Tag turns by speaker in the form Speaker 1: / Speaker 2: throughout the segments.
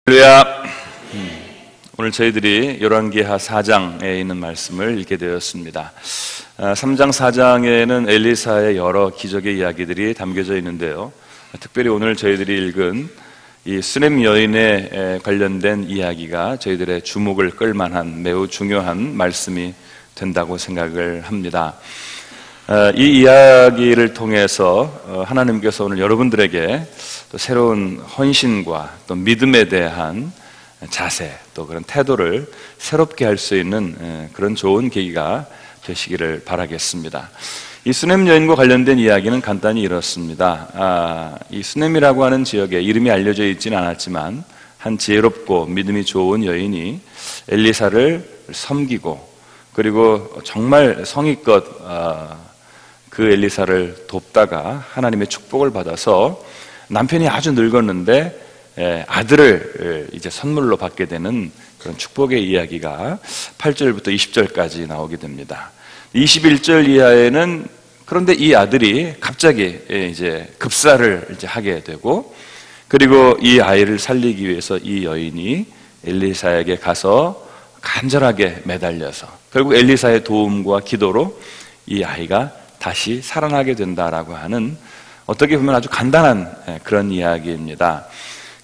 Speaker 1: 할렐루야. 오늘 저희들이 열왕기하 4장에 있는 말씀을 읽게 되었습니다. 3장 4장에는 엘리사의 여러 기적의 이야기들이 담겨져 있는데요, 특별히 오늘 저희들이 읽은 이 수넴 여인에 관련된 이야기가 저희들의 주목을 끌만한 매우 중요한 말씀이 된다고 생각을 합니다. 이 이야기를 통해서 하나님께서 오늘 여러분들에게 또 새로운 헌신과 또 믿음에 대한 자세, 또 그런 태도를 새롭게 할 수 있는 그런 좋은 계기가 되시기를 바라겠습니다. 이 수넴 여인과 관련된 이야기는 간단히 이렇습니다. 이 수넴이라고 하는 지역에 이름이 알려져 있지는 않았지만 한 지혜롭고 믿음이 좋은 여인이 엘리사를 섬기고, 그리고 정말 성의껏 그 엘리사를 돕다가 하나님의 축복을 받아서 남편이 아주 늙었는데 아들을 이제 선물로 받게 되는 그런 축복의 이야기가 8절부터 20절까지 나오게 됩니다. 21절 이하에는 그런데 이 아들이 갑자기 이제 급사를 이제 하게 되고, 그리고 이 아이를 살리기 위해서 이 여인이 엘리사에게 가서 간절하게 매달려서 결국 엘리사의 도움과 기도로 이 아이가 다시 살아나게 된다라고 하는, 어떻게 보면 아주 간단한 그런 이야기입니다.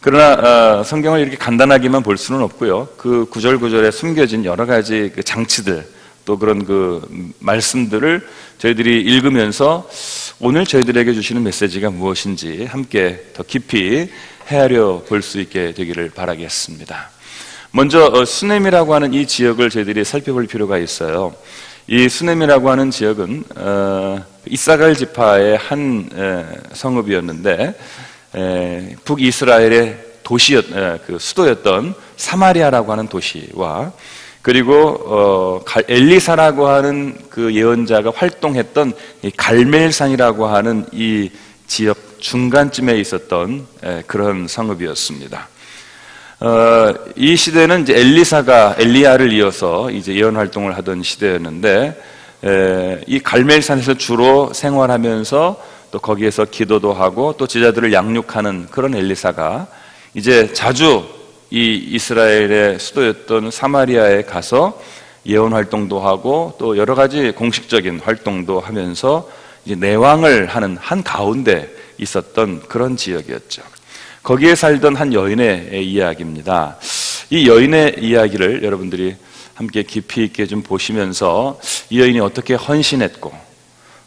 Speaker 1: 그러나 성경을 이렇게 간단하게만 볼 수는 없고요, 그 구절구절에 숨겨진 여러 가지 그 장치들, 또 그런 그 말씀들을 저희들이 읽으면서 오늘 저희들에게 주시는 메시지가 무엇인지 함께 더 깊이 헤아려 볼 수 있게 되기를 바라겠습니다. 먼저 수넴이라고 하는 이 지역을 저희들이 살펴볼 필요가 있어요. 이 수넴이라고 하는 지역은 이사갈 지파의 한 성읍이었는데, 북이스라엘의 그 수도였던 사마리아라고 하는 도시와, 그리고 엘리사라고 하는 그 예언자가 활동했던 이 갈멜산이라고 하는 이 지역 중간쯤에 있었던 그런 성읍이었습니다. 이 시대는 이제 엘리사가 엘리야를 이어서 이제 예언 활동을 하던 시대였는데, 이 갈멜산에서 주로 생활하면서 또 거기에서 기도도 하고 또 제자들을 양육하는 그런 엘리사가 이제 자주 이 이스라엘의 수도였던 사마리아에 가서 예언 활동도 하고 또 여러 가지 공식적인 활동도 하면서 이제 내왕을 하는 한 가운데 있었던 그런 지역이었죠. 거기에 살던 한 여인의 이야기입니다. 이 여인의 이야기를 여러분들이 함께 깊이 있게 좀 보시면서 이 여인이 어떻게 헌신했고,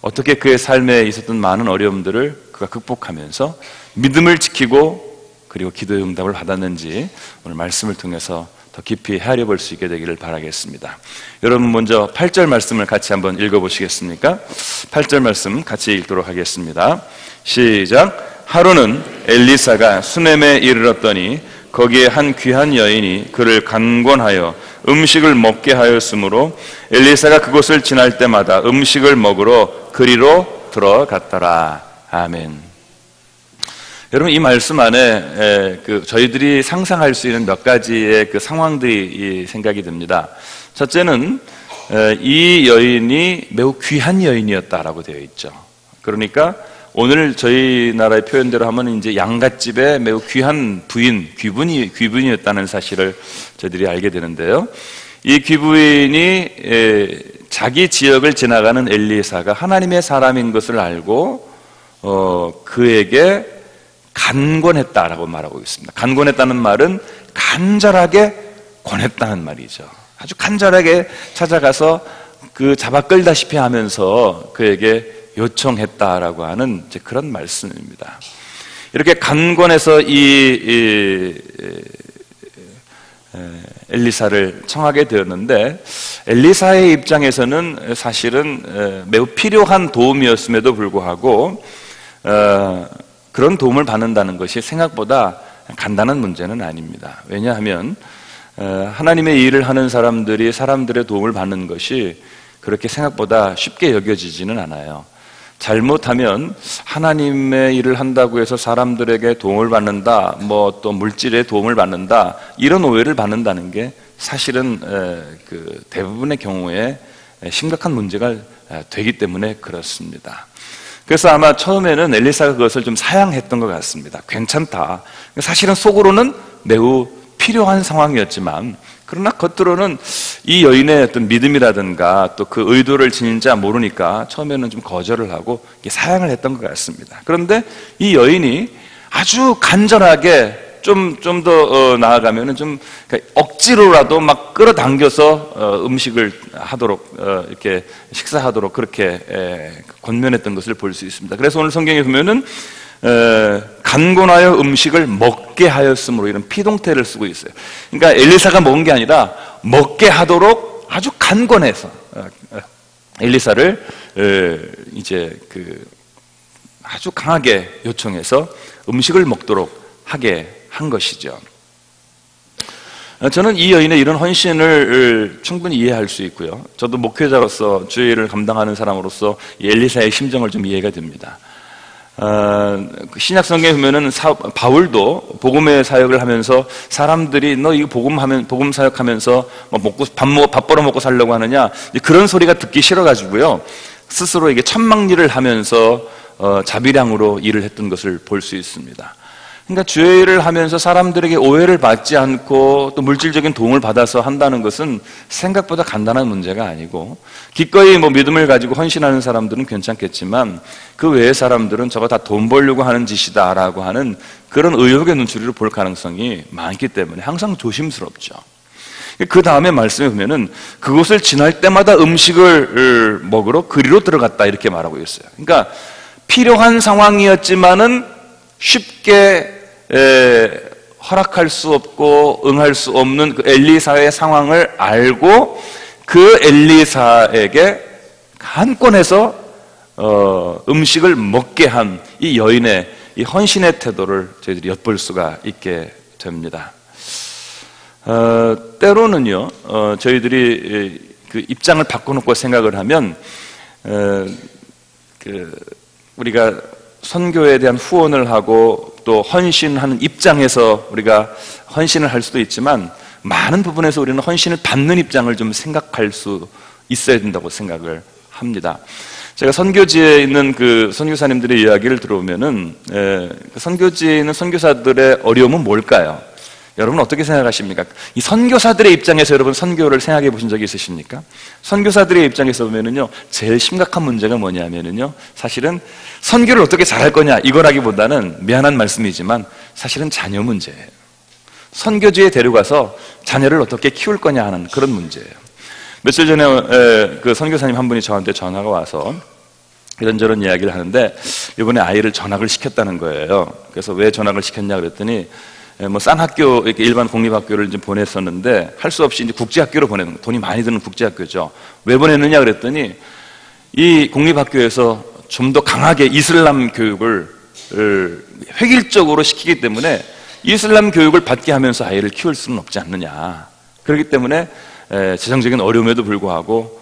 Speaker 1: 어떻게 그의 삶에 있었던 많은 어려움들을 그가 극복하면서 믿음을 지키고 그리고 기도의 응답을 받았는지 오늘 말씀을 통해서 더 깊이 헤아려 볼 수 있게 되기를 바라겠습니다. 여러분 먼저 8절 말씀을 같이 한번 읽어보시겠습니까? 8절 말씀 같이 읽도록 하겠습니다. 시작. 하루는 엘리사가 수넴에 이르렀더니 거기에 한 귀한 여인이 그를 간권하여 음식을 먹게 하였으므로 엘리사가 그곳을 지날 때마다 음식을 먹으러 그리로 들어갔더라. 아멘. 여러분, 이 말씀 안에 저희들이 상상할 수 있는 몇 가지의 그 상황들이 생각이 듭니다. 첫째는 이 여인이 매우 귀한 여인이었다라고 되어 있죠. 그러니까 오늘 저희 나라의 표현대로 하면 이제 양갓집의 매우 귀한 부인, 귀분이었다는 사실을 저희들이 알게 되는데요. 이 귀부인이 자기 지역을 지나가는 엘리사가 하나님의 사람인 것을 알고 그에게 간권했다라고 말하고 있습니다. 간권했다는 말은 간절하게 권했다는 말이죠. 아주 간절하게 찾아가서 그 잡아 끌다시피 하면서 그에게 요청했다라고 하는 이제 그런 말씀입니다. 이렇게 간권해서 이 엘리사를 청하게 되었는데, 엘리사의 입장에서는 사실은 매우 필요한 도움이었음에도 불구하고 그런 도움을 받는다는 것이 생각보다 간단한 문제는 아닙니다. 왜냐하면 하나님의 일을 하는 사람들이 사람들의 도움을 받는 것이 그렇게 생각보다 쉽게 여겨지지는 않아요. 잘못하면 하나님의 일을 한다고 해서 사람들에게 도움을 받는다, 뭐 또 물질의 도움을 받는다, 이런 오해를 받는다는 게 사실은 그 대부분의 경우에 심각한 문제가 되기 때문에 그렇습니다. 그래서 아마 처음에는 엘리사가 그것을 좀 사양했던 것 같습니다. 괜찮다. 사실은 속으로는 매우 필요한 상황이었지만, 그러나 겉으로는 이 여인의 어떤 믿음이라든가 또 그 의도를 진짜 모르니까 처음에는 좀 거절을 하고 사양을 했던 것 같습니다. 그런데 이 여인이 아주 간절하게 좀 더 나아가면은 좀 억지로라도 막 끌어당겨서 음식을 하도록 이렇게 식사하도록 그렇게 권면했던 것을 볼 수 있습니다. 그래서 오늘 성경에 보면은 간곤하여 음식을 먹게 하였으므로 이런 피동태를 쓰고 있어요. 그러니까 엘리사가 먹은 게 아니라 먹게 하도록 아주 간곤해서 엘리사를 이제 아주 강하게 요청해서 음식을 먹도록 하게 한 것이죠. 저는 이 여인의 이런 헌신을 충분히 이해할 수 있고요. 저도 목회자로서 주의 일을 감당하는 사람으로서 이 엘리사의 심정을 좀 이해가 됩니다. 신약 성경에 보면은 바울도 복음의 사역을 하면서 사람들이 너 이거 복음 사역하면서 밥 벌어 먹고 살려고 하느냐, 그런 소리가 듣기 싫어가지고요, 스스로 이게 천막일을 하면서 자비량으로 일을 했던 것을 볼 수 있습니다. 그러니까 주의 일을 하면서 사람들에게 오해를 받지 않고 또 물질적인 도움을 받아서 한다는 것은 생각보다 간단한 문제가 아니고, 기꺼이 믿음을 가지고 헌신하는 사람들은 괜찮겠지만 그 외의 사람들은 저거 다 돈 벌려고 하는 짓이다라고 하는 그런 의혹의 눈초리로 볼 가능성이 많기 때문에 항상 조심스럽죠. 그 다음에 말씀에 보면은 그곳을 지날 때마다 음식을 먹으러 그리로 들어갔다 이렇게 말하고 있어요. 그러니까 필요한 상황이었지만은 쉽게 허락할 수 없고 응할 수 없는 그 엘리사의 상황을 알고 그 엘리사에게 한권에서 음식을 먹게 한 이 여인의 이 헌신의 태도를 저희들이 엿볼 수가 있게 됩니다. 때로는요, 저희들이 그 입장을 바꿔놓고 생각을 하면 우리가 선교에 대한 후원을 하고 또 헌신하는 입장에서 우리가 헌신을 할 수도 있지만, 많은 부분에서 우리는 헌신을 받는 입장을 좀 생각할 수 있어야 된다고 생각을 합니다. 제가 선교지에 있는 그 선교사님들의 이야기를 들어보면은 선교지에 있는 선교사들의 어려움은 뭘까요? 여러분 어떻게 생각하십니까? 이 선교사들의 입장에서 여러분 선교를 생각해 보신 적이 있으십니까? 선교사들의 입장에서 보면은요, 제일 심각한 문제가 뭐냐면은요, 사실은 선교를 어떻게 잘할 거냐 이거라기보다는, 미안한 말씀이지만 사실은 자녀 문제예요. 선교지에 데려가서 자녀를 어떻게 키울 거냐 하는 그런 문제예요. 며칠 전에 그 선교사님 한 분이 저한테 전화가 와서 이런저런 이야기를 하는데, 이번에 아이를 전학을 시켰다는 거예요. 그래서 왜 전학을 시켰냐 그랬더니, 싼 학교, 이렇게 일반 공립학교를 이제 보냈었는데 할 수 없이 이제 국제학교로 보내는 거, 돈이 많이 드는 국제학교죠. 왜 보냈느냐 그랬더니, 이 공립학교에서 좀 더 강하게 이슬람 교육을 획일적으로 시키기 때문에 이슬람 교육을 받게 하면서 아이를 키울 수는 없지 않느냐. 그렇기 때문에 재정적인 어려움에도 불구하고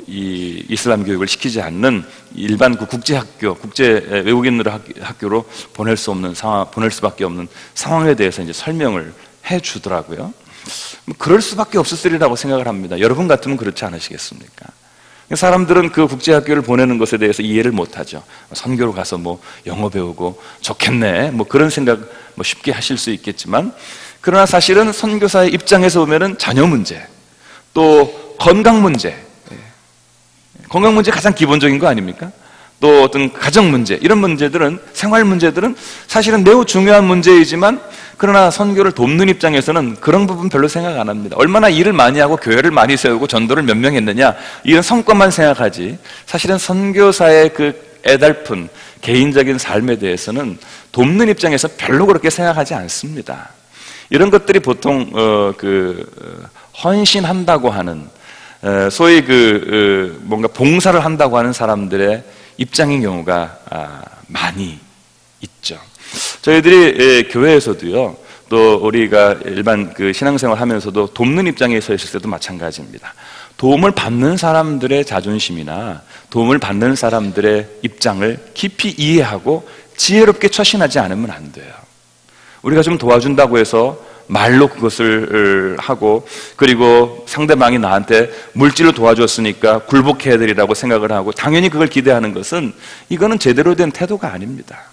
Speaker 1: 이 이슬람 교육을 시키지 않는 일반 그 국제학교, 국제 외국인들 학교로 보낼 수밖에 없는 상황에 대해서 이제 설명을 해 주더라고요. 그럴 수밖에 없었으리라고 생각을 합니다. 여러분 같으면 그렇지 않으시겠습니까? 사람들은 그 국제학교를 보내는 것에 대해서 이해를 못하죠. 선교로 가서 영어 배우고 좋겠네, 그런 생각 쉽게 하실 수 있겠지만, 그러나 사실은 선교사의 입장에서 보면은 자녀 문제, 또 건강 문제, 건강 문제 가장 기본적인 거 아닙니까? 또 어떤 가정 문제, 이런 문제들은, 생활 문제들은 사실은 매우 중요한 문제이지만, 그러나 선교를 돕는 입장에서는 그런 부분 별로 생각 안 합니다. 얼마나 일을 많이 하고 교회를 많이 세우고 전도를 몇 명 했느냐, 이런 성과만 생각하지, 사실은 선교사의 그 애달픈 개인적인 삶에 대해서는 돕는 입장에서 별로 그렇게 생각하지 않습니다. 이런 것들이 보통 헌신한다고 하는, 소위 뭔가 봉사를 한다고 하는 사람들의 입장인 경우가 많이 있죠. 저희들이 교회에서도요, 또 우리가 일반 신앙생활 하면서도 돕는 입장에 서 있을 때도 마찬가지입니다. 도움을 받는 사람들의 자존심이나 도움을 받는 사람들의 입장을 깊이 이해하고 지혜롭게 처신하지 않으면 안 돼요. 우리가 좀 도와준다고 해서 말로 그것을 하고, 그리고 상대방이 나한테 물질로 도와줬으니까 굴복해야 되리라고 생각을 하고 당연히 그걸 기대하는 것은, 이거는 제대로 된 태도가 아닙니다.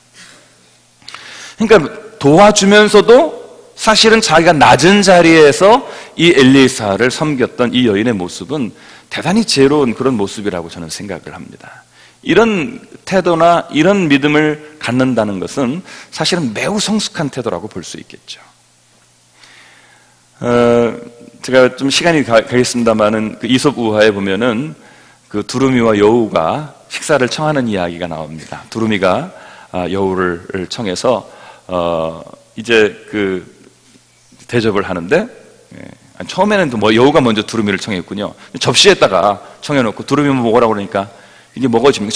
Speaker 1: 그러니까 도와주면서도 사실은 자기가 낮은 자리에서 이 엘리사를 섬겼던 이 여인의 모습은 대단히 지혜로운 그런 모습이라고 저는 생각을 합니다. 이런 태도나 이런 믿음을 갖는다는 것은 사실은 매우 성숙한 태도라고 볼 수 있겠죠. 제가 좀 시간이 가겠습니다만은 그 이솝 우화에 보면은 그 두루미와 여우가 식사를 청하는 이야기가 나옵니다. 두루미가 여우를 청해서 이제 그 대접을 하는데, 처음에는 뭐 여우가 먼저 두루미를 청했군요. 접시에다가 청해놓고 두루미 먹으라고 그러니까 이게 먹어집니까?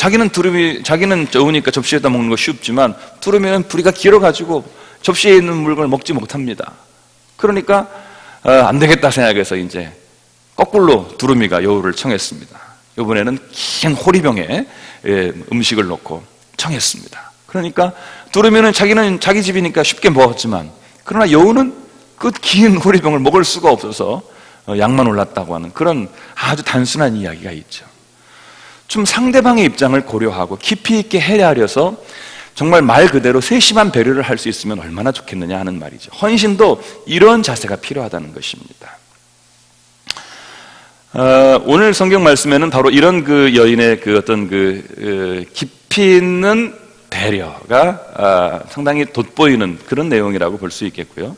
Speaker 1: 자기는 여우니까 접시에다 먹는 거 쉽지만 두루미는 부리가 길어가지고 접시에 있는 물건을 먹지 못합니다. 그러니까 안 되겠다 생각해서 이제 거꾸로 두루미가 여우를 청했습니다. 이번에는 긴 호리병에 음식을 넣고 청했습니다. 그러니까 두루미는 자기는 자기 집이니까 쉽게 먹었지만, 그러나 여우는 그 긴 호리병을 먹을 수가 없어서 양만 올랐다고 하는 그런 아주 단순한 이야기가 있죠. 좀 상대방의 입장을 고려하고 깊이 있게 헤아려서 정말 말 그대로 세심한 배려를 할 수 있으면 얼마나 좋겠느냐 하는 말이죠. 헌신도 이런 자세가 필요하다는 것입니다. 오늘 성경 말씀에는 바로 이런 그 여인의 그 어떤 그 깊이 있는 배려가 상당히 돋보이는 그런 내용이라고 볼 수 있겠고요.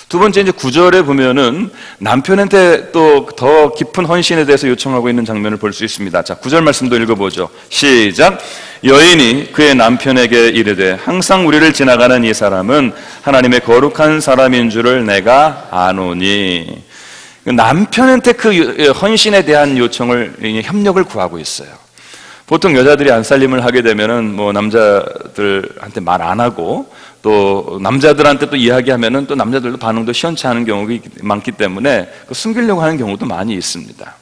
Speaker 1: 두 번째, 이제 9절에 보면은 남편한테 또 더 깊은 헌신에 대해서 요청하고 있는 장면을 볼 수 있습니다. 자, 9절 말씀도 읽어보죠. 시작. 여인이 그의 남편에게 이르되 항상 우리를 지나가는 이 사람은 하나님의 거룩한 사람인 줄을 내가 아노니. 남편한테 그 헌신에 대한 요청을, 협력을 구하고 있어요. 보통 여자들이 안살림을 하게 되면은 뭐 남자들한테 말 안 하고 또 남자들한테 또 이야기하면은 또 남자들도 반응도 시원치 않은 경우가 많기 때문에 숨기려고 하는 경우도 많이 있습니다.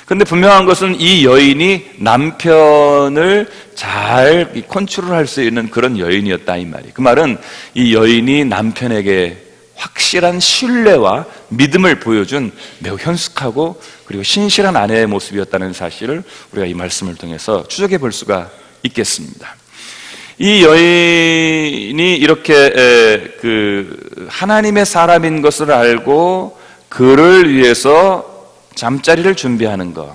Speaker 1: 그런데 분명한 것은 이 여인이 남편을 잘 컨트롤할 수 있는 그런 여인이었다 이 말이에요. 그 말은 이 여인이 남편에게 확실한 신뢰와 믿음을 보여준 매우 현숙하고 그리고 신실한 아내의 모습이었다는 사실을 우리가 이 말씀을 통해서 추적해 볼 수가 있겠습니다. 이 여인이 이렇게 그 하나님의 사람인 것을 알고 그를 위해서 잠자리를 준비하는 것,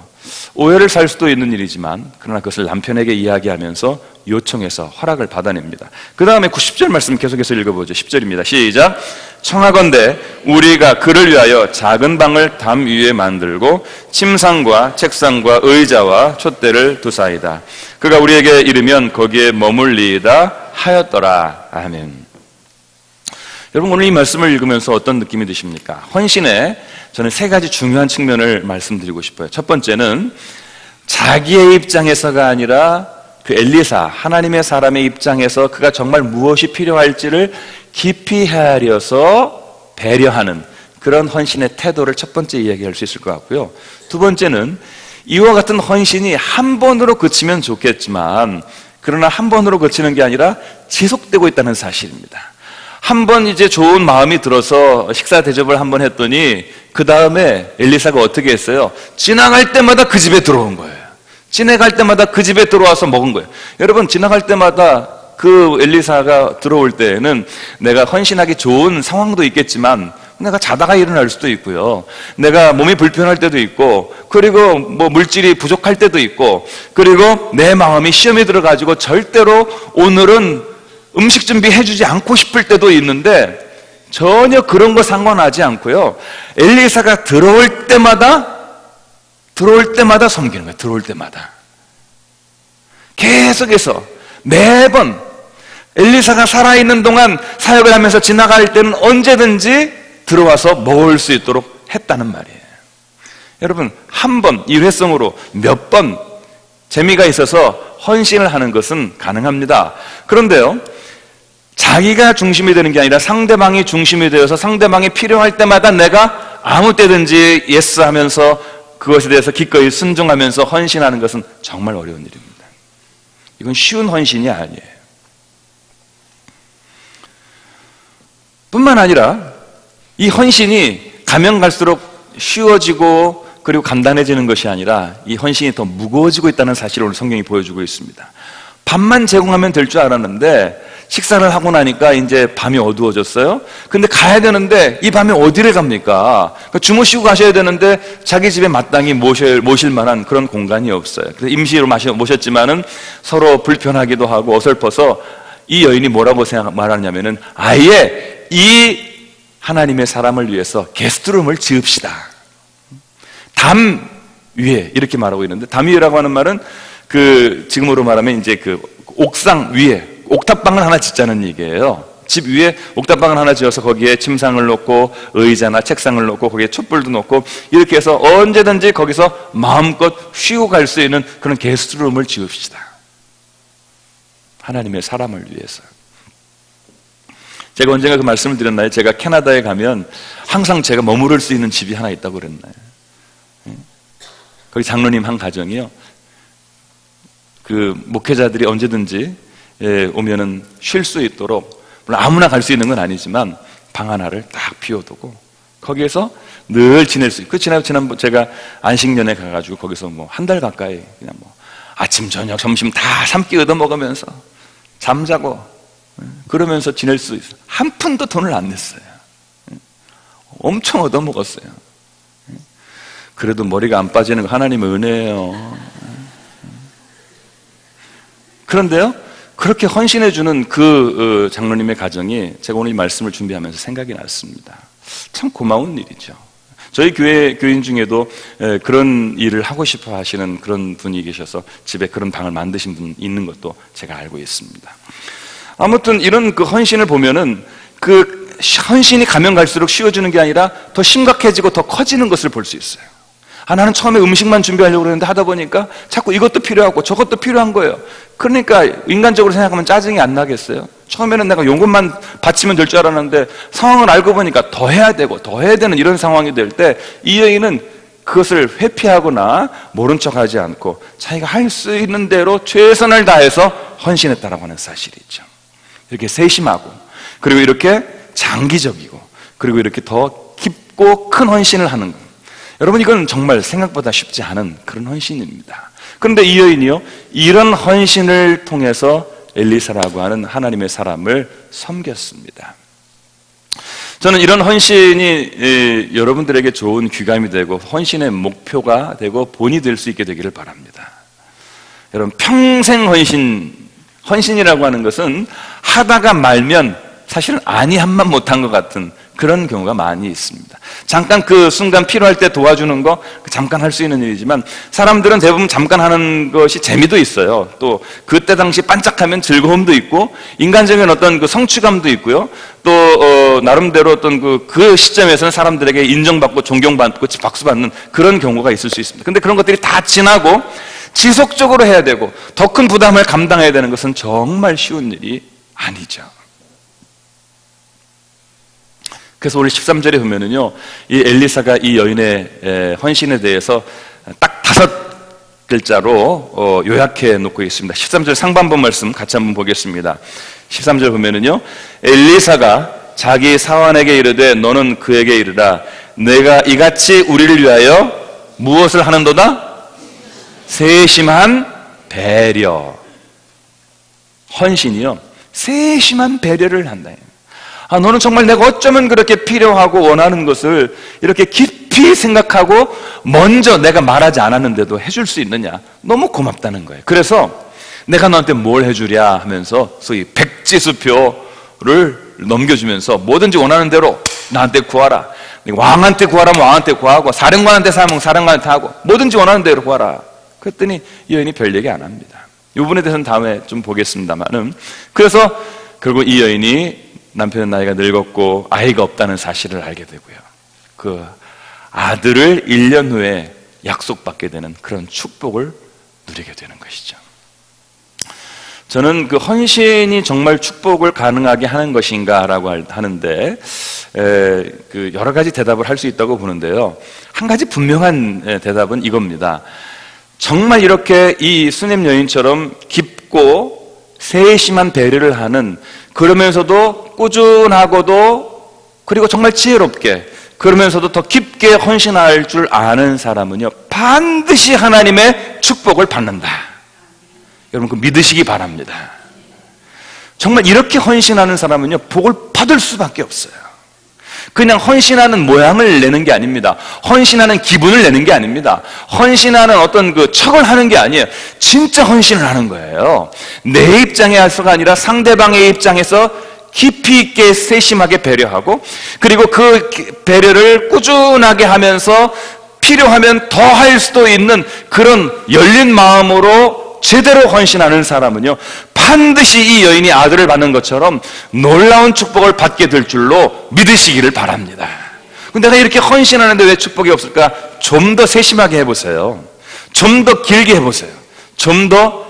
Speaker 1: 오해를 살 수도 있는 일이지만 그러나 그것을 남편에게 이야기하면서 요청해서 허락을 받아냅니다. 그 다음에 90절 말씀 계속해서 읽어보죠. 10절입니다. 시작. 청하건대 우리가 그를 위하여 작은 방을 담 위에 만들고 침상과 책상과 의자와 촛대를 두사이다. 그가 우리에게 이르면 거기에 머물리이다 하였더라. 아멘. 여러분, 오늘 이 말씀을 읽으면서 어떤 느낌이 드십니까? 헌신에 저는 세 가지 중요한 측면을 말씀드리고 싶어요. 첫 번째는 자기의 입장에서가 아니라 그 엘리사, 하나님의 사람의 입장에서 그가 정말 무엇이 필요할지를 깊이 헤아려서 배려하는 그런 헌신의 태도를 첫 번째 이야기할 수 있을 것 같고요. 두 번째는 이와 같은 헌신이 한 번으로 그치면 좋겠지만 그러나 한 번으로 그치는 게 아니라 지속되고 있다는 사실입니다. 한 번 이제 좋은 마음이 들어서 식사 대접을 한번 했더니 그 다음에 엘리사가 어떻게 했어요? 지나갈 때마다 그 집에 들어온 거예요. 지나갈 때마다 그 집에 들어와서 먹은 거예요. 여러분, 지나갈 때마다 그 엘리사가 들어올 때에는 내가 헌신하기 좋은 상황도 있겠지만 내가 자다가 일어날 수도 있고요. 내가 몸이 불편할 때도 있고, 그리고 뭐 물질이 부족할 때도 있고, 그리고 내 마음이 시험에 들어가지고 절대로 오늘은 음식 준비해주지 않고 싶을 때도 있는데 전혀 그런 거 상관하지 않고요. 엘리사가 들어올 때마다 섬기는 거예요. 들어올 때마다. 계속해서 매번 엘리사가 살아있는 동안 사역을 하면서 지나갈 때는 언제든지 들어와서 먹을 수 있도록 했다는 말이에요. 여러분, 한 번 일회성으로 몇 번 재미가 있어서 헌신을 하는 것은 가능합니다. 그런데요, 자기가 중심이 되는 게 아니라 상대방이 중심이 되어서 상대방이 필요할 때마다 내가 아무 때든지 예스 하면서 그것에 대해서 기꺼이 순종하면서 헌신하는 것은 정말 어려운 일입니다. 이건 쉬운 헌신이 아니에요. 뿐만 아니라 이 헌신이 가면 갈수록 쉬워지고 그리고 간단해지는 것이 아니라 이 헌신이 더 무거워지고 있다는 사실을 오늘 성경이 보여주고 있습니다. 밥만 제공하면 될 줄 알았는데 식사를 하고 나니까 이제 밤이 어두워졌어요. 근데 가야 되는데 이 밤에 어디를 갑니까? 주무시고 가셔야 되는데 자기 집에 마땅히 모실 만한 그런 공간이 없어요. 그래서 임시로 모셨지만은 서로 불편하기도 하고 어설퍼서 이 여인이 뭐라고 말하냐면은 아예 이 하나님의 사람을 위해서 게스트룸을 지읍시다. 담 위에 이렇게 말하고 있는데, 담 위에라고 하는 말은 지금으로 말하면 이제 옥상 위에 옥탑방을 하나 짓자는 얘기예요. 집 위에 옥탑방을 하나 지어서 거기에 침상을 놓고 의자나 책상을 놓고 거기에 촛불도 놓고 이렇게 해서 언제든지 거기서 마음껏 쉬고 갈 수 있는 그런 게스트룸을 지읍시다. 하나님의 사람을 위해서. 제가 언젠가 그 말씀을 드렸나요? 제가 캐나다에 가면 항상 제가 머무를 수 있는 집이 하나 있다고 그랬나요? 거기 장로님 한 가정이요, 목회자들이 언제든지 오면은 쉴 수 있도록, 물론 아무나 갈 수 있는 건 아니지만 방 하나를 딱 비워두고 거기에서 늘 지낼 수 있고, 지난번 제가 안식년에 가가지고 거기서 한 달 가까이 그냥 아침 저녁 점심 다 3끼 얻어 먹으면서 잠자고 그러면서 지낼 수 있어요. 한 푼도 돈을 안 냈어요. 엄청 얻어 먹었어요. 그래도 머리가 안 빠지는 거 하나님의 은혜예요. 그런데요, 그렇게 헌신해주는 그 장로님의 가정이 제가 오늘 이 말씀을 준비하면서 생각이 났습니다. 참 고마운 일이죠. 저희 교인 중에도 그런 일을 하고 싶어 하시는 그런 분이 계셔서 집에 그런 방을 만드신 분 있는 것도 제가 알고 있습니다. 아무튼 이런 그 헌신을 보면은 그 헌신이 가면 갈수록 쉬워지는 게 아니라 더 심각해지고 더 커지는 것을 볼 수 있어요. 나는 처음에 음식만 준비하려고 그랬는데 하다 보니까 자꾸 이것도 필요하고 저것도 필요한 거예요. 그러니까 인간적으로 생각하면 짜증이 안 나겠어요? 처음에는 내가 요것만 바치면 될 줄 알았는데 상황을 알고 보니까 더 해야 되고 더 해야 되는 이런 상황이 될 때 이 여인은 그것을 회피하거나 모른 척하지 않고 자기가 할 수 있는 대로 최선을 다해서 헌신했다라고 하는 사실이죠. 이렇게 세심하고, 그리고 이렇게 장기적이고, 그리고 이렇게 더 깊고 큰 헌신을 하는 것. 여러분, 이건 정말 생각보다 쉽지 않은 그런 헌신입니다. 그런데 이 여인이요, 이런 헌신을 통해서 엘리사라고 하는 하나님의 사람을 섬겼습니다. 저는 이런 헌신이 여러분들에게 좋은 귀감이 되고 헌신의 목표가 되고 본이 될 수 있게 되기를 바랍니다. 여러분, 평생 헌신이라고 하는 것은 하다가 말면 사실은 아니 한만 못한 것 같은 그런 경우가 많이 있습니다. 잠깐 그 순간 필요할 때 도와주는 거 잠깐 할 수 있는 일이지만 사람들은 대부분 잠깐 하는 것이 재미도 있어요. 또 그때 당시 반짝하면 즐거움도 있고 인간적인 어떤 그 성취감도 있고요. 또 나름대로 어떤 그 시점에서는 사람들에게 인정받고 존경받고 박수받는 그런 경우가 있을 수 있습니다. 근데 그런 것들이 다 지나고 지속적으로 해야 되고 더 큰 부담을 감당해야 되는 것은 정말 쉬운 일이 아니죠. 그래서 오늘 13절에 보면은요, 이 엘리사가 이 여인의 헌신에 대해서 딱 5글자로 요약해 놓고 있습니다. 13절 상반부 말씀 같이 한번 보겠습니다. 13절 보면은요, 엘리사가 자기 사환에게 이르되 너는 그에게 이르라 내가 이같이 우리를 위하여 무엇을 하는도다? 세심한 배려. 헌신이요, 세심한 배려를 한다. 너는 정말 내가 어쩌면 그렇게 필요하고 원하는 것을 이렇게 깊이 생각하고 먼저 내가 말하지 않았는데도 해줄 수 있느냐? 너무 고맙다는 거예요. 그래서 내가 너한테 뭘 해주랴 하면서 소위 백지수표를 넘겨주면서 뭐든지 원하는 대로 나한테 구하라. 왕한테 구하라면 왕한테 구하고 사령관한테 사면 사령관한테 하고 뭐든지 원하는 대로 구하라. 그랬더니 이 여인이 별 얘기 안 합니다. 이 부분에 대해서는 다음에 좀 보겠습니다만은, 그래서 결국 이 여인이 남편은 나이가 늙었고 아이가 없다는 사실을 알게 되고요, 그 아들을 1년 후에 약속받게 되는 그런 축복을 누리게 되는 것이죠. 저는 그 헌신이 정말 축복을 가능하게 하는 것인가라고 하는데 그 여러 가지 대답을 할 수 있다고 보는데요, 한 가지 분명한 대답은 이겁니다. 정말 이렇게 이 수넴 여인처럼 깊고 세심한 배려를 하는, 그러면서도 꾸준하고도 그리고 정말 지혜롭게 그러면서도 더 깊게 헌신할 줄 아는 사람은요, 반드시 하나님의 축복을 받는다. 여러분, 그 믿으시기 바랍니다. 정말 이렇게 헌신하는 사람은요, 복을 받을 수밖에 없어요. 그냥 헌신하는 모양을 내는 게 아닙니다. 헌신하는 기분을 내는 게 아닙니다. 헌신하는 어떤 그 척을 하는 게 아니에요. 진짜 헌신을 하는 거예요. 내 입장에서가 아니라 상대방의 입장에서 깊이 있게 세심하게 배려하고, 그리고 그 배려를 꾸준하게 하면서 필요하면 더 할 수도 있는 그런 열린 마음으로 제대로 헌신하는 사람은요, 반드시 이 여인이 아들을 받는 것처럼 놀라운 축복을 받게 될 줄로 믿으시기를 바랍니다. 근데 내가 이렇게 헌신하는데 왜 축복이 없을까? 좀 더 세심하게 해보세요. 좀 더 길게 해보세요. 좀 더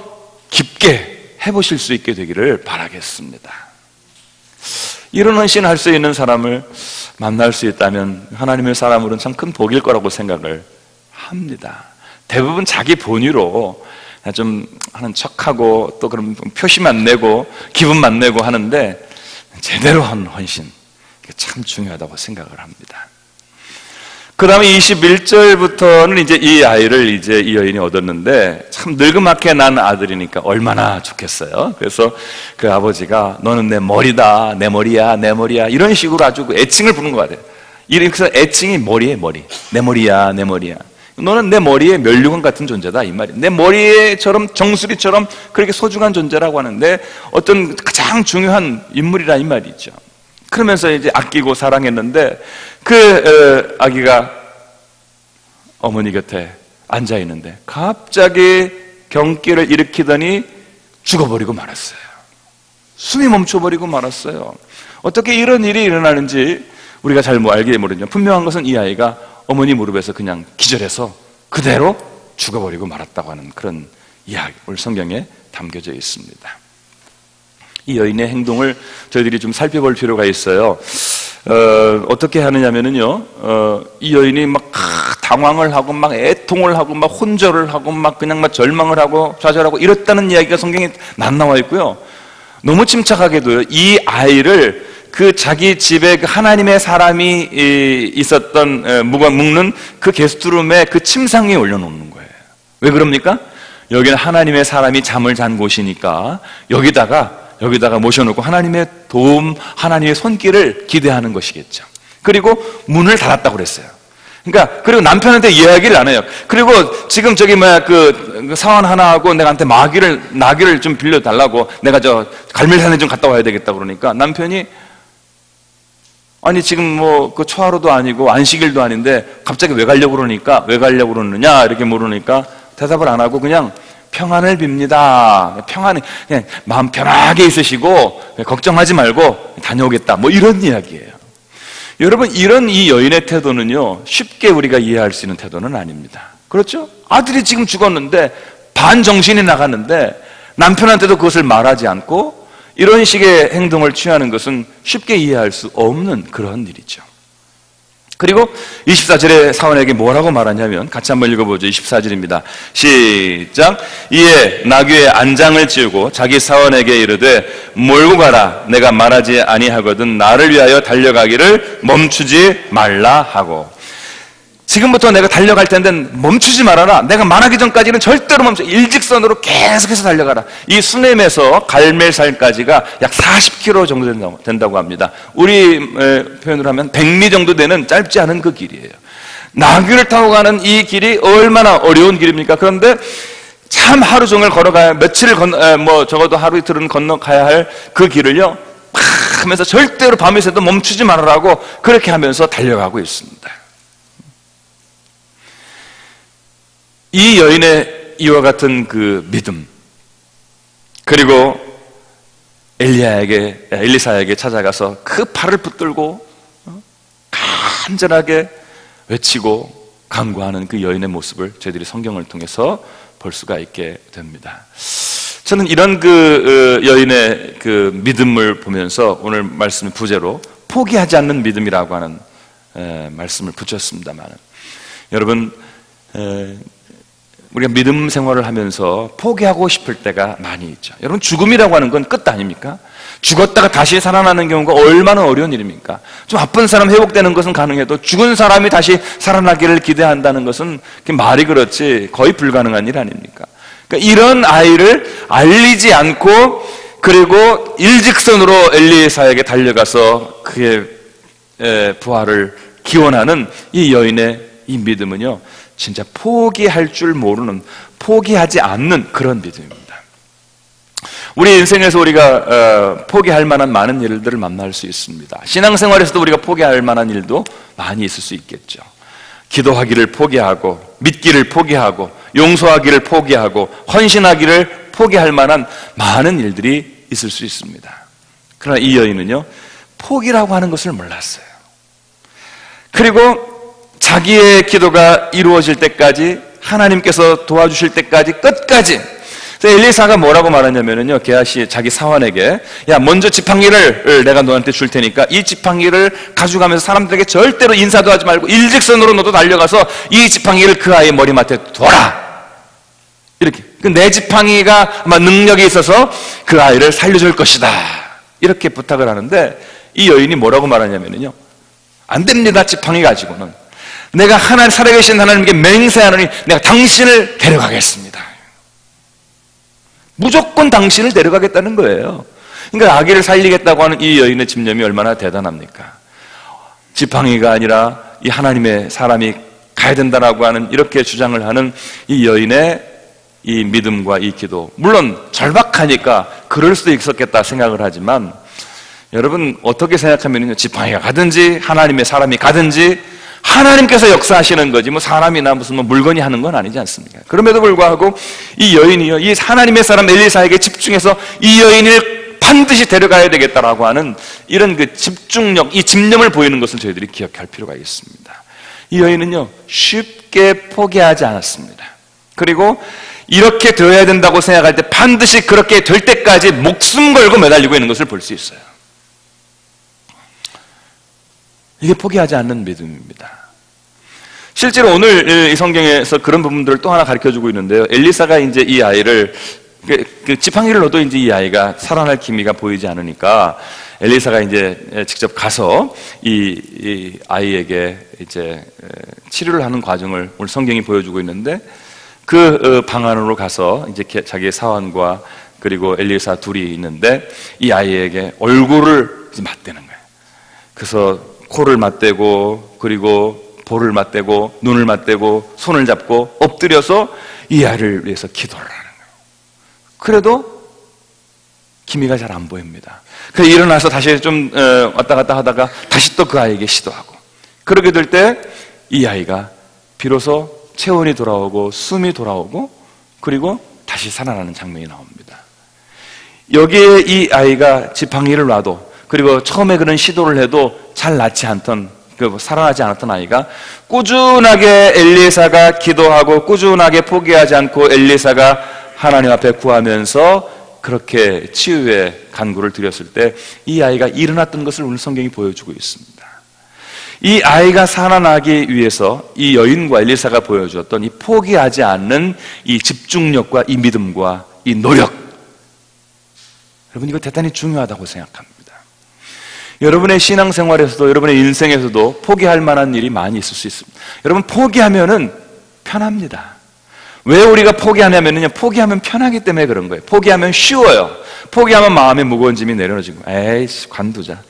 Speaker 1: 깊게 해보실 수 있게 되기를 바라겠습니다. 이런 헌신을 할 수 있는 사람을 만날 수 있다면 하나님의 사람으로는 참 큰 복일 거라고 생각을 합니다. 대부분 자기 본의로 좀 하는 척하고 또 그럼 표시만 내고 기분만 내고 하는데, 제대로 한 헌신, 참 중요하다고 생각을 합니다. 그 다음에 21절부터는 이제 이 아이를 이제 이 여인이 얻었는데, 참 늙음하게 난 아들이니까 얼마나 좋겠어요. 그래서 그 아버지가 너는 내 머리다, 내 머리야, 내 머리야, 이런 식으로 아주 애칭을 부르는 것 같아요. 그래서 애칭이 머리에 머리, 내 머리야, 내 머리야. 너는 내 머리에 면류관 같은 존재다, 이 말이에요. 내 머리에처럼 정수리처럼 그렇게 소중한 존재라고 하는데, 어떤 가장 중요한 인물이라 이 말이죠. 그러면서 이제 아끼고 사랑했는데, 그 아기가 어머니 곁에 앉아 있는데 갑자기 경기를 일으키더니 죽어버리고 말았어요. 숨이 멈춰버리고 말았어요. 어떻게 이런 일이 일어나는지 우리가 잘 알게 모르죠. 분명한 것은 이 아이가 어머니 무릎에서 그냥 기절해서 그대로 죽어버리고 말았다고 하는 그런 이야기, 오늘 성경에 담겨져 있습니다. 이 여인의 행동을 저희들이 좀 살펴볼 필요가 있어요. 어떻게 하느냐면요, 이 여인이 막 당황을 하고 막 애통을 하고 막 혼절을 하고 막 그냥 막 절망을 하고 좌절하고 이랬다는 이야기가 성경에 안 나와 있고요. 너무 침착하게도요, 이 아이를 그 자기 집에 그 하나님의 사람이 있었던 묵는 그 게스트룸에 그 침상에 올려놓는 거예요. 왜 그럽니까? 여기는 하나님의 사람이 잠을 잔 곳이니까 여기다가 모셔놓고 하나님의 도움, 하나님의 손길을 기대하는 것이겠죠. 그리고 문을 닫았다고 그랬어요. 그러니까, 그리고 남편한테 이야기를 안 해요. 그리고 지금 저기 그 사원 하나하고 내가한테 나귀를 좀 빌려달라고, 내가 저 갈멜산에 좀 갔다 와야 되겠다 그러니까 남편이, 아니 지금 뭐 그 초하루도 아니고 안식일도 아닌데 갑자기 왜 가려고 그러느냐 이렇게 물으니까 대답을 안 하고 그냥 평안을 빕니다. 그냥 마음 편하게 있으시고 걱정하지 말고 다녀오겠다, 뭐 이런 이야기예요. 여러분, 이런 이 여인의 태도는요, 쉽게 우리가 이해할 수 있는 태도는 아닙니다. 그렇죠? 아들이 지금 죽었는데 반정신이 나갔는데 남편한테도 그것을 말하지 않고 이런 식의 행동을 취하는 것은 쉽게 이해할 수 없는 그런 일이죠. 그리고 24절에 사원에게 뭐라고 말하냐면, 같이 한번 읽어보죠. 24절입니다. 시작. 이에 나귀의 안장을 찌우고 자기 사원에게 이르되 몰고 가라. 내가 말하지 아니하거든 나를 위하여 달려가기를 멈추지 말라 하고. 지금부터 내가 달려갈 텐데 멈추지 말아라. 내가 말하기 전까지는 절대로 멈춰. 일직선으로 계속해서 달려가라. 이 수넴에서 갈멜산까지가 약 40km 정도 된다고 합니다. 우리 표현으로 하면 100리 정도 되는 짧지 않은 그 길이에요. 나귀를 타고 가는 이 길이 얼마나 어려운 길입니까? 그런데 참 하루 종일 걸어가야, 며칠을 적어도 하루 이틀은 건너가야 할 그 길을요, 팍 하면서 절대로 밤이 새도 멈추지 말아라고 그렇게 하면서 달려가고 있습니다. 이 여인의 이와 같은 그 믿음, 그리고 엘리사에게 찾아가서 그 팔을 붙들고 간절하게 외치고 간구하는 그 여인의 모습을 저희들이 성경을 통해서 볼 수가 있게 됩니다. 저는 이런 그 여인의 그 믿음을 보면서 오늘 말씀의 부제로 포기하지 않는 믿음이라고 하는 말씀을 붙였습니다만, 여러분, 우리가 믿음 생활을 하면서 포기하고 싶을 때가 많이 있죠. 여러분, 죽음이라고 하는 건 끝 아닙니까? 죽었다가 다시 살아나는 경우가 얼마나 어려운 일입니까? 좀 아픈 사람 회복되는 것은 가능해도 죽은 사람이 다시 살아나기를 기대한다는 것은 말이 그렇지 거의 불가능한 일 아닙니까? 그러니까 이런 아이를 알리지 않고 그리고 일직선으로 엘리사에게 달려가서 그의 부활을 기원하는 이 여인의 이 믿음은요, 진짜 포기할 줄 모르는, 포기하지 않는 그런 믿음입니다. 우리 인생에서 우리가 포기할 만한 많은 일들을 만날 수 있습니다. 신앙생활에서도 우리가 포기할 만한 일도 많이 있을 수 있겠죠. 기도하기를 포기하고, 믿기를 포기하고, 용서하기를 포기하고, 헌신하기를 포기할 만한 많은 일들이 있을 수 있습니다. 그러나 이 여인은요, 포기라고 하는 것을 몰랐어요. 그리고 자기의 기도가 이루어질 때까지, 하나님께서 도와주실 때까지 끝까지, 엘리사가 뭐라고 말하냐면요, 게하시 자기 사환에게, 야, 먼저 지팡이를 내가 너한테 줄 테니까 이 지팡이를 가져가면서 사람들에게 절대로 인사도 하지 말고 일직선으로 너도 달려가서 이 지팡이를 그 아이의 머리맡에 둬라. 이렇게. 내 지팡이가 아마 능력이 있어서 그 아이를 살려줄 것이다. 이렇게 부탁을 하는데 이 여인이 뭐라고 말하냐면요, 안 됩니다. 지팡이 가지고는. 내가 하나님, 살아계신 하나님께 맹세하노니 내가 당신을 데려가겠습니다. 무조건 당신을 데려가겠다는 거예요. 그러니까 아기를 살리겠다고 하는 이 여인의 집념이 얼마나 대단합니까? 지팡이가 아니라 이 하나님의 사람이 가야 된다라고 하는, 이렇게 주장을 하는 이 여인의 이 믿음과 이 기도, 물론 절박하니까 그럴 수도 있었겠다 생각을 하지만, 여러분 어떻게 생각하면요, 지팡이가 가든지 하나님의 사람이 가든지 하나님께서 역사하시는 거지 뭐 사람이나 무슨 뭐 물건이 하는 건 아니지 않습니까? 그럼에도 불구하고 이 여인이요, 이 하나님의 사람 엘리사에게 집중해서 이 여인을 반드시 데려가야 되겠다라고 하는 이런 그 집중력, 이 집념을 보이는 것을 저희들이 기억할 필요가 있습니다. 이 여인은요, 쉽게 포기하지 않았습니다. 그리고 이렇게 되어야 된다고 생각할 때 반드시 그렇게 될 때까지 목숨 걸고 매달리고 있는 것을 볼 수 있어요. 이게 포기하지 않는 믿음입니다. 실제로 오늘 이 성경에서 그런 부분들을 또 하나 가르쳐주고 있는데요. 엘리사가 이제 이 아이를, 그 지팡이를 넣어도 이제 이 아이가 살아날 기미가 보이지 않으니까 엘리사가 이제 직접 가서 이 아이에게 이제 치료를 하는 과정을 오늘 성경이 보여주고 있는데, 그 방 안으로 가서 이제 자기의 사환과 그리고 엘리사 둘이 있는데 이 아이에게 얼굴을 맞대는 거예요. 그래서 코를 맞대고, 그리고 볼을 맞대고, 눈을 맞대고, 손을 잡고 엎드려서 이 아이를 위해서 기도를 하는 거예요. 그래도 기미가 잘 안 보입니다. 그래서 일어나서 다시 좀 왔다 갔다 하다가 다시 또 그 아이에게 시도하고, 그렇게 될 때 이 아이가 비로소 체온이 돌아오고 숨이 돌아오고 그리고 다시 살아나는 장면이 나옵니다. 여기에 이 아이가 지팡이를 놔도, 그리고 처음에 그런 시도를 해도 잘 낫지 않던, 살아나지 않았던 아이가 꾸준하게 엘리사가 기도하고 꾸준하게 포기하지 않고 엘리사가 하나님 앞에 구하면서 그렇게 치유의 간구를 드렸을 때 이 아이가 일어났던 것을 오늘 성경이 보여주고 있습니다. 이 아이가 살아나기 위해서 이 여인과 엘리사가 보여주었던 이 포기하지 않는 이 집중력과 이 믿음과 이 노력, 여러분 이거 대단히 중요하다고 생각합니다. 여러분의 신앙생활에서도, 여러분의 인생에서도 포기할 만한 일이 많이 있을 수 있습니다. 여러분 포기하면은 편합니다. 왜 우리가 포기하냐면요, 포기하면 편하기 때문에 그런 거예요. 포기하면 쉬워요. 포기하면 마음의 무거운 짐이 내려지고, 에이씨 관두자,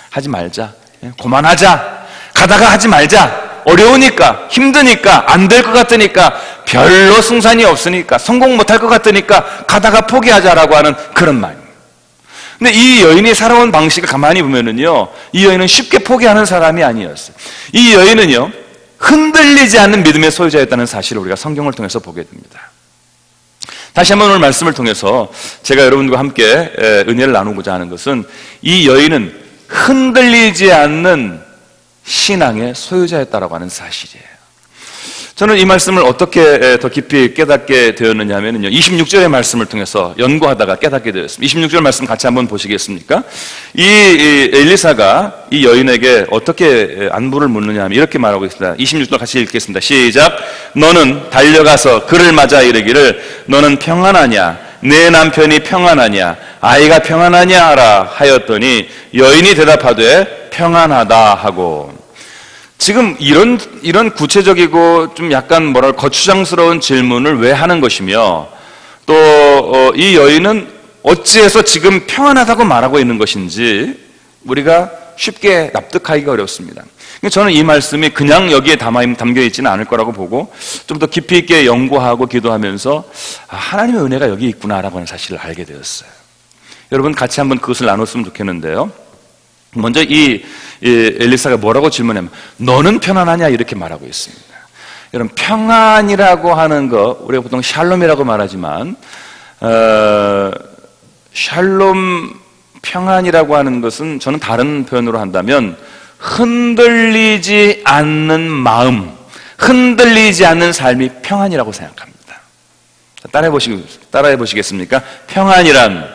Speaker 1: 하지 말자, 그만하자, 가다가 하지 말자, 어려우니까, 힘드니까, 안 될 것 같으니까, 별로 승산이 없으니까, 성공 못할 것 같으니까 가다가 포기하자라고 하는 그런 말입니다. 근데 이 여인이 살아온 방식을 가만히 보면은요, 이 여인은 쉽게 포기하는 사람이 아니었어요. 이 여인은요, 흔들리지 않는 믿음의 소유자였다는 사실을 우리가 성경을 통해서 보게 됩니다. 다시 한번 오늘 말씀을 통해서 제가 여러분과 함께 은혜를 나누고자 하는 것은, 이 여인은 흔들리지 않는 신앙의 소유자였다라고 하는 사실이에요. 저는 이 말씀을 어떻게 더 깊이 깨닫게 되었느냐 하면요, 26절의 말씀을 통해서 연구하다가 깨닫게 되었습니다. 26절 말씀 같이 한번 보시겠습니까? 이 엘리사가 이 여인에게 어떻게 안부를 묻느냐 하면 이렇게 말하고 있습니다. 26절 같이 읽겠습니다. 시작. 너는 달려가서 그를 맞아 이르기를 너는 평안하냐? 내 남편이 평안하냐? 아이가 평안하냐 하라 하였더니 여인이 대답하되 평안하다 하고. 지금 이런 구체적이고 좀 약간 거추장스러운 질문을 왜 하는 것이며, 또 이 여인은 어찌해서 지금 평안하다고 말하고 있는 것인지 우리가 쉽게 납득하기가 어렵습니다. 저는 이 말씀이 그냥 여기에 담겨 있지는 않을 거라고 보고 좀 더 깊이 있게 연구하고 기도하면서 하나님의 은혜가 여기 있구나라고 하는 사실을 알게 되었어요. 여러분 같이 한번 그것을 나눴으면 좋겠는데요. 먼저 이 엘리사가 뭐라고 질문하면 너는 편안하냐 이렇게 말하고 있습니다. 여러분 평안이라고 하는 거 우리가 보통 샬롬이라고 말하지만 샬롬 평안이라고 하는 것은 저는 다른 표현으로 한다면 흔들리지 않는 마음, 흔들리지 않는 삶이 평안이라고 생각합니다. 따라해 보시겠습니까? 평안이란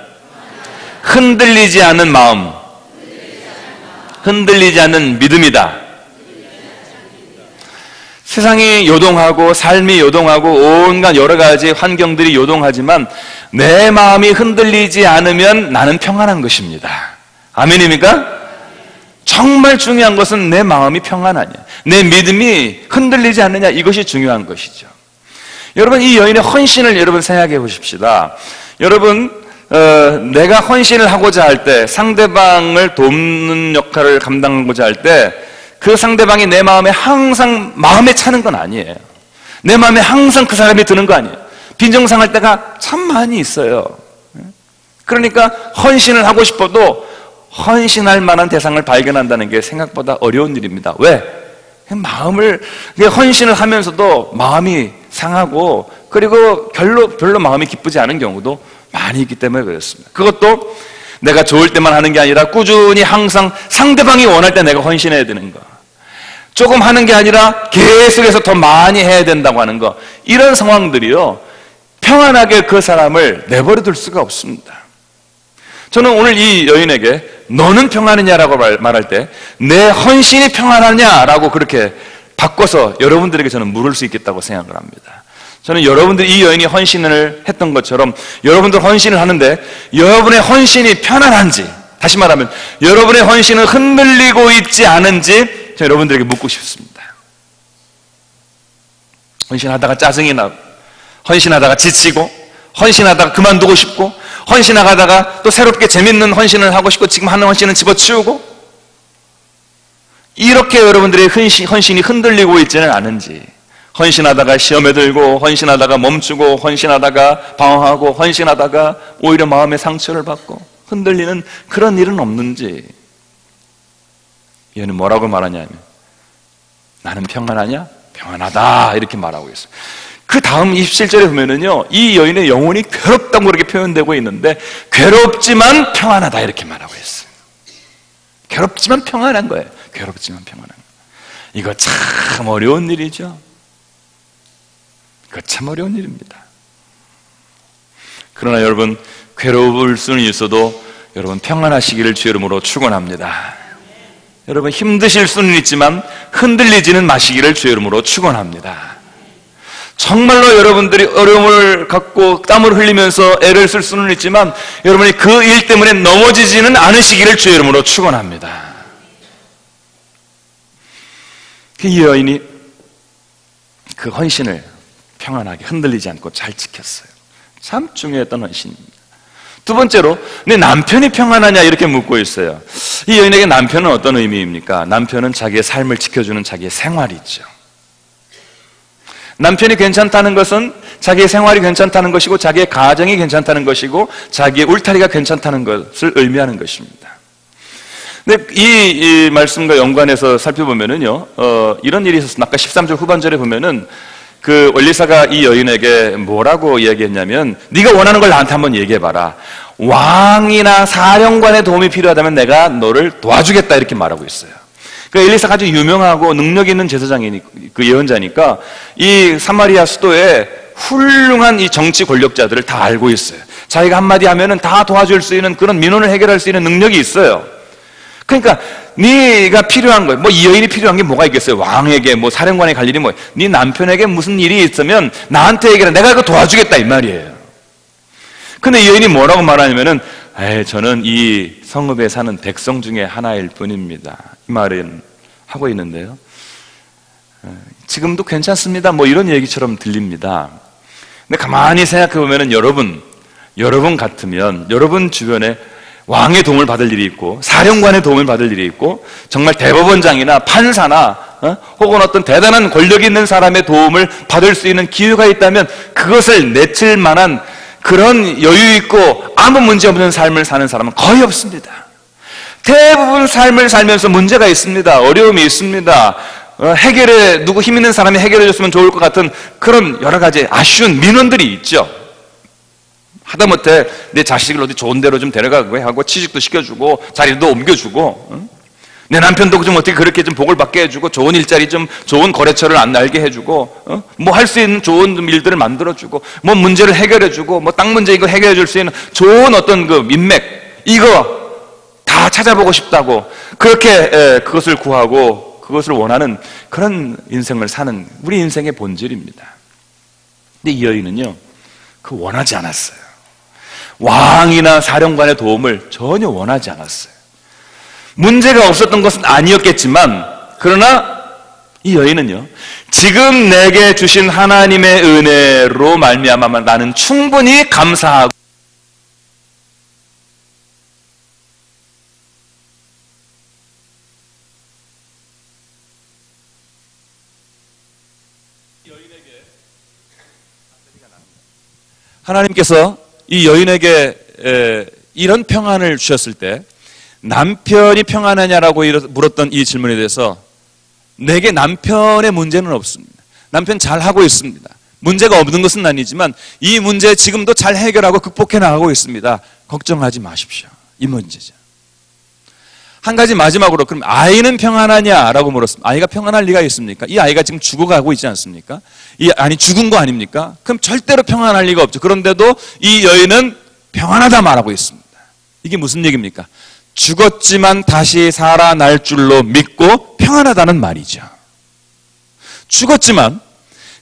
Speaker 1: 흔들리지 않는 마음, 흔들리지 않는 믿음이다. 세상이 요동하고 삶이 요동하고 온갖 여러 가지 환경들이 요동하지만 내 마음이 흔들리지 않으면 나는 평안한 것입니다. 아멘입니까? 정말 중요한 것은 내 마음이 평안하냐, 내 믿음이 흔들리지 않느냐, 이것이 중요한 것이죠. 여러분 이 여인의 헌신을 여러분 생각해 보십시다. 여러분 내가 헌신을 하고자 할 때, 상대방을 돕는 역할을 감당하고자 할 때 그 상대방이 내 마음에 항상 마음에 차는 건 아니에요. 내 마음에 항상 그 사람이 드는 거 아니에요. 빈정상할 때가 참 많이 있어요. 그러니까 헌신을 하고 싶어도 헌신할 만한 대상을 발견한다는 게 생각보다 어려운 일입니다. 왜? 마음을 헌신을 하면서도 마음이 상하고 그리고 별로 마음이 기쁘지 않은 경우도 많이 있기 때문에 그렇습니다. 그것도 내가 좋을 때만 하는 게 아니라 꾸준히 항상 상대방이 원할 때 내가 헌신해야 되는 거, 조금 하는 게 아니라 계속해서 더 많이 해야 된다고 하는 거, 이런 상황들이요 평안하게 그 사람을 내버려 둘 수가 없습니다. 저는 오늘 이 여인에게 너는 평안하냐라고 말할 때 내 헌신이 평안하냐라고 그렇게 바꿔서 여러분들에게 저는 물을 수 있겠다고 생각을 합니다. 저는 여러분들이 이 여인이 헌신을 했던 것처럼 여러분들 헌신을 하는데 여러분의 헌신이 편안한지, 다시 말하면 여러분의 헌신은 흔들리고 있지 않은지 저 여러분들에게 묻고 싶습니다. 헌신하다가 짜증이 나고, 헌신하다가 지치고, 헌신하다가 그만두고 싶고, 헌신하다가 또 새롭게 재밌는 헌신을 하고 싶고 지금 하는 헌신은 집어치우고, 이렇게 여러분들의 헌신이 흔들리고 있지는 않은지, 헌신하다가 시험에 들고, 헌신하다가 멈추고, 헌신하다가 방황하고, 헌신하다가 오히려 마음의 상처를 받고 흔들리는 그런 일은 없는지. 얘는 뭐라고 말하냐면 나는 평안하냐? 평안하다 이렇게 말하고 있어요. 그 다음 27절에 보면은요 이 여인의 영혼이 괴롭다고 그렇게 표현되고 있는데 괴롭지만 평안하다 이렇게 말하고 있어요. 괴롭지만 평안한 거예요. 괴롭지만 평안한 거예요. 이거 참 어려운 일이죠. 이거 참 어려운 일입니다. 그러나 여러분 괴로울 수는 있어도 여러분 평안하시기를 주 이름으로 축원합니다. 여러분 힘드실 수는 있지만 흔들리지는 마시기를 주 이름으로 축원합니다. 정말로 여러분들이 어려움을 갖고 땀을 흘리면서 애를 쓸 수는 있지만 여러분이 그 일 때문에 넘어지지는 않으시기를 주 이름으로 축원합니다. 이 여인이 그 헌신을 평안하게 흔들리지 않고 잘 지켰어요. 참 중요했던 헌신입니다. 두 번째로 내 남편이 평안하냐 이렇게 묻고 있어요. 이 여인에게 남편은 어떤 의미입니까? 남편은 자기의 삶을 지켜주는 자기의 생활이죠. 남편이 괜찮다는 것은 자기의 생활이 괜찮다는 것이고 자기의 가정이 괜찮다는 것이고 자기의 울타리가 괜찮다는 것을 의미하는 것입니다. 근데 이 말씀과 연관해서 살펴보면은요, 이런 일이 있었습니다. 아까 13절 후반절에 보면은 그 엘리사가 이 여인에게 뭐라고 이야기했냐면 네가 원하는 걸 나한테 한번 얘기해봐라. 왕이나 사령관의 도움이 필요하다면 내가 너를 도와주겠다 이렇게 말하고 있어요. 그 엘리사가 아주 유명하고 능력 있는 제사장이니까, 그 예언자니까 이 사마리아 수도에 훌륭한 이 정치 권력자들을 다 알고 있어요. 자기가 한마디 하면은 다 도와줄 수 있는 그런 민원을 해결할 수 있는 능력이 있어요. 그러니까 네가 필요한 거예요. 뭐 이 여인이 필요한 게 뭐가 있겠어요? 왕에게 뭐 사령관에 갈 일이 뭐, 네 남편에게 무슨 일이 있으면 나한테 얘기해. 내가 그거 도와주겠다 이 말이에요. 근데 이 여인이 뭐라고 말하냐면은 저는 이 성읍에 사는 백성 중에 하나일 뿐입니다. 이 말은 하고 있는데요. 지금도 괜찮습니다. 뭐 이런 얘기처럼 들립니다. 근데 가만히 생각해 보면은 여러분, 여러분 같으면 여러분 주변에 왕의 도움을 받을 일이 있고 사령관의 도움을 받을 일이 있고 정말 대법원장이나 판사나 혹은 어떤 대단한 권력이 있는 사람의 도움을 받을 수 있는 기회가 있다면 그것을 내칠 만한 그런 여유 있고 아무 문제 없는 삶을 사는 사람은 거의 없습니다. 대부분 삶을 살면서 문제가 있습니다. 어려움이 있습니다. 누구 힘 있는 사람이 해결해 줬으면 좋을 것 같은 그런 여러 가지 아쉬운 민원들이 있죠. 하다못해 내 자식을 어디 좋은 데로 좀 데려가고 하고 취직도 시켜주고 자리도 옮겨주고 내 남편도 좀 어떻게 그렇게 좀 복을 받게 해주고 좋은 일자리 좀 좋은 거래처를 안 날게 해주고 뭐 할 수 있는 좋은 일들을 만들어주고 뭐 문제를 해결해주고 뭐 땅 문제 이거 해결해 줄 수 있는 좋은 어떤 그 인맥 이거 다 찾아보고 싶다고 그렇게 그것을 구하고 그것을 원하는 그런 인생을 사는 우리 인생의 본질입니다. 근데 이 여인은요 그 원하지 않았어요. 왕이나 사령관의 도움을 전혀 원하지 않았어요. 문제가 없었던 것은 아니었겠지만 그러나 이 여인은요 지금 내게 주신 하나님의 은혜로 말미암아 나는 충분히 감사하고 하나님께서 이 여인에게 이런 평안을 주셨을 때 남편이 평안하냐라고 물었던 이 질문에 대해서 내게 남편의 문제는 없습니다. 남편 잘하고 있습니다. 문제가 없는 것은 아니지만 이 문제 지금도 잘 해결하고 극복해 나가고 있습니다. 걱정하지 마십시오. 이 문제죠. 한 가지 마지막으로 그럼 아이는 평안하냐라고 물었습니다. 아이가 평안할 리가 있습니까? 이 아이가 지금 죽어가고 있지 않습니까? 아니 죽은 거 아닙니까? 그럼 절대로 평안할 리가 없죠. 그런데도 이 여인은 평안하다 말하고 있습니다. 이게 무슨 얘기입니까? 죽었지만 다시 살아날 줄로 믿고 평안하다는 말이죠. 죽었지만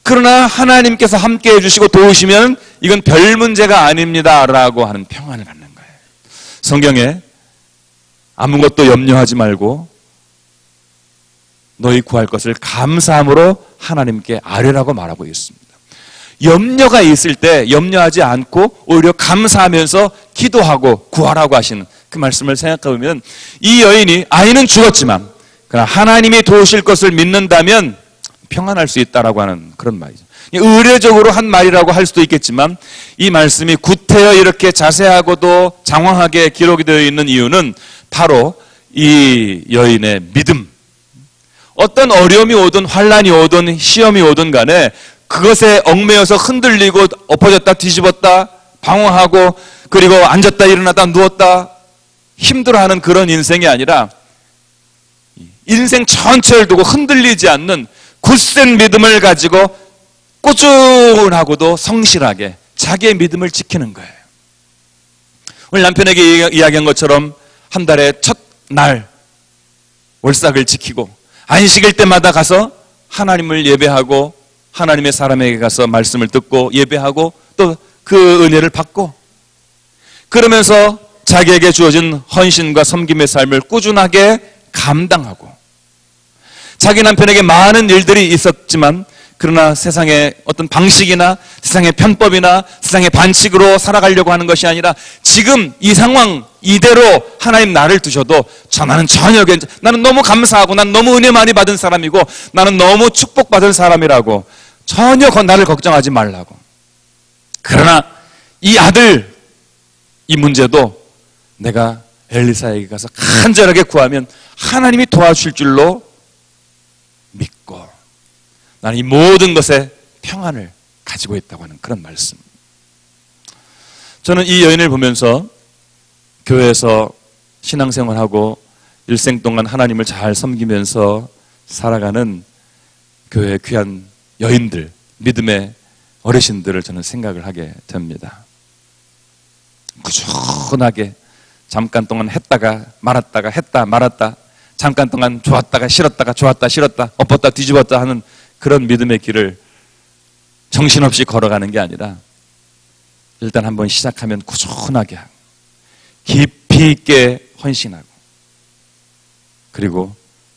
Speaker 1: 그러나 하나님께서 함께 해주시고 도우시면 이건 별 문제가 아닙니다라고 하는 평안을 갖는 거예요. 성경에 아무것도 염려하지 말고 너희 구할 것을 감사함으로 하나님께 아뢰라고 말하고 있습니다. 염려가 있을 때 염려하지 않고 오히려 감사하면서 기도하고 구하라고 하시는 그 말씀을 생각해보면 이 여인이 아이는 죽었지만 그러나 하나님이 도우실 것을 믿는다면 평안할 수 있다라고 하는 그런 말이죠. 의례적으로 한 말이라고 할 수도 있겠지만 이 말씀이 구태여 이렇게 자세하고도 장황하게 기록이 되어 있는 이유는 바로 이 여인의 믿음. 어떤 어려움이 오든 환란이 오든 시험이 오든 간에 그것에 얽매여서 흔들리고 엎어졌다 뒤집었다 방황하고 그리고 앉았다 일어났다 누웠다 힘들어하는 그런 인생이 아니라 인생 전체를 두고 흔들리지 않는 굳센 믿음을 가지고 꾸준하고도 성실하게 자기의 믿음을 지키는 거예요. 오늘 남편에게 이야기한 것처럼 한 달에 첫날 월삭을 지키고 안식일 때마다 가서 하나님을 예배하고 하나님의 사람에게 가서 말씀을 듣고 예배하고 또 그 은혜를 받고 그러면서 자기에게 주어진 헌신과 섬김의 삶을 꾸준하게 감당하고 자기 남편에게 많은 일들이 있었지만 그러나 세상의 어떤 방식이나 세상의 편법이나 세상의 반칙으로 살아가려고 하는 것이 아니라 지금 이 상황 이대로 하나님 나를 두셔도 나는 전혀 나는 너무 감사하고 난 너무 은혜 많이 받은 사람이고 나는 너무 축복받은 사람이라고 전혀 나를 걱정하지 말라고. 그러나 이 아들 이 문제도 내가 엘리사에게 가서 간절하게 구하면 하나님이 도와주실 줄로 믿고 나는 이 모든 것에 평안을 가지고 있다고 하는 그런 말씀. 저는 이 여인을 보면서 교회에서 신앙생활하고 일생 동안 하나님을 잘 섬기면서 살아가는 교회의 귀한 여인들, 믿음의 어르신들을 저는 생각을 하게 됩니다. 꾸준하게 잠깐 동안 했다가 말았다가 했다 말았다 잠깐 동안 좋았다가 싫었다가 좋았다 싫었다 엎었다 뒤집었다 하는 그런 믿음의 길을 정신없이 걸어가는 게 아니라 일단 한번 시작하면 꾸준하게 하고 깊이 있게 헌신하고 그리고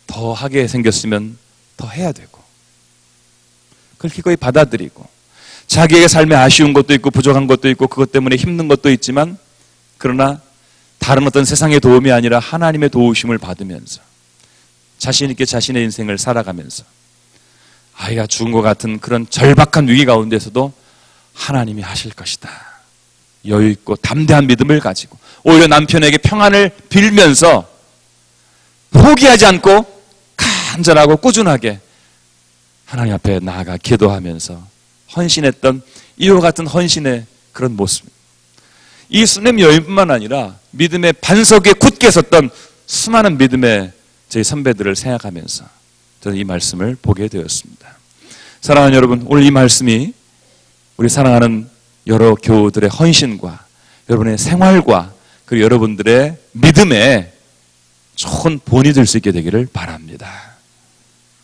Speaker 1: 더 하게 생겼으면 더 해야 되고 그걸 기꺼이 받아들이고 자기의 삶에 아쉬운 것도 있고 부족한 것도 있고 그것 때문에 힘든 것도 있지만, 그러나 다른 어떤 세상의 도움이 아니라 하나님의 도우심을 받으면서 자신 있게 자신의 인생을 살아가면서 아이가 죽은 것 같은 그런 절박한 위기 가운데서도 하나님이 하실 것이다, 여유 있고 담대한 믿음을 가지고 오히려 남편에게 평안을 빌면서 포기하지 않고 간절하고 꾸준하게 하나님 앞에 나아가 기도하면서 헌신했던 이와 같은 헌신의 그런 모습. 이 수넴 여인뿐만 아니라 믿음의 반석에 굳게 섰던 수많은 믿음의 저희 선배들을 생각하면서 저는 이 말씀을 보게 되었습니다. 사랑하는 여러분, 오늘 이 말씀이 우리 사랑하는 여러 교우들의 헌신과 여러분의 생활과 그리고 여러분들의 믿음에 좋은 본이 될 수 있게 되기를 바랍니다.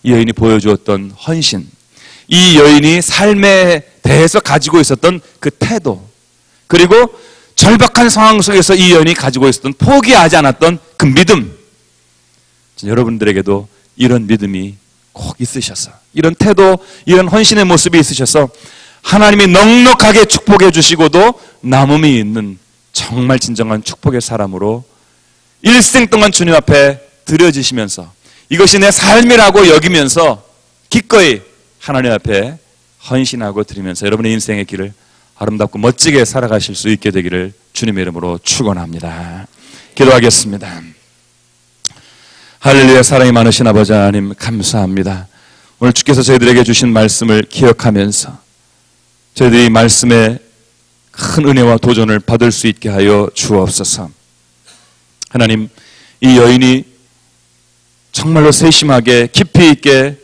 Speaker 1: 이 여인이 보여주었던 헌신, 이 여인이 삶에 대해서 가지고 있었던 그 태도, 그리고 절박한 상황 속에서 이 여인이 가지고 있었던 포기하지 않았던 그 믿음, 여러분들에게도 이런 믿음이 꼭 있으셔서, 이런 태도, 이런 헌신의 모습이 있으셔서 하나님이 넉넉하게 축복해 주시고도 남음이 있는 정말 진정한 축복의 사람으로 일생 동안 주님 앞에 드려지시면서 이것이 내 삶이라고 여기면서 기꺼이 하나님 앞에 헌신하고 드리면서 여러분의 인생의 길을 아름답고 멋지게 살아가실 수 있게 되기를 주님의 이름으로 축원합니다. 기도하겠습니다. 할렐루야. 사랑이 많으신 아버지 하나님, 감사합니다. 오늘 주께서 저희들에게 주신 말씀을 기억하면서 저희들이 말씀에 큰 은혜와 도전을 받을 수 있게 하여 주옵소서. 하나님, 이 여인이 정말로 세심하게 깊이 있게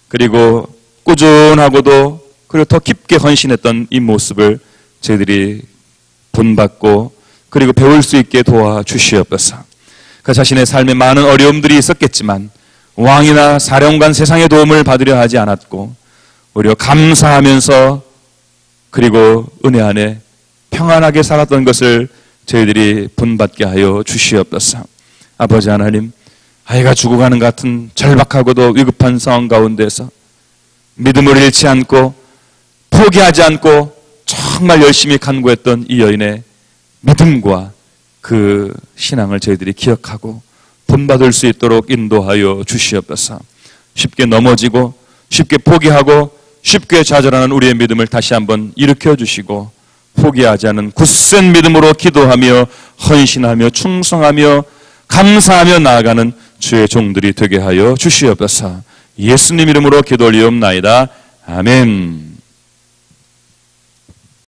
Speaker 1: 그리고 꾸준하고도 그리고 더 깊게 헌신했던 이 모습을 저희들이 본받고 그리고 배울 수 있게 도와주시옵소서. 그 자신의 삶에 많은 어려움들이 있었겠지만 왕이나 사령관 세상의 도움을 받으려 하지 않았고 오히려 감사하면서 그리고 은혜 안에 평안하게 살았던 것을 저희들이 본받게 하여 주시옵소서. 아버지 하나님, 아이가 죽어가는 같은 절박하고도 위급한 상황 가운데서 믿음을 잃지 않고 포기하지 않고 정말 열심히 간구했던 이 여인의 믿음과 그 신앙을 저희들이 기억하고 본받을 수 있도록 인도하여 주시옵소서. 쉽게 넘어지고 쉽게 포기하고 쉽게 좌절하는 우리의 믿음을 다시 한번 일으켜 주시고 포기하지 않은 굳센 믿음으로 기도하며 헌신하며 충성하며 감사하며 나아가는 주의 종들이 되게 하여 주시옵소서. 예수님 이름으로 기도 올리옵나이다. 아멘.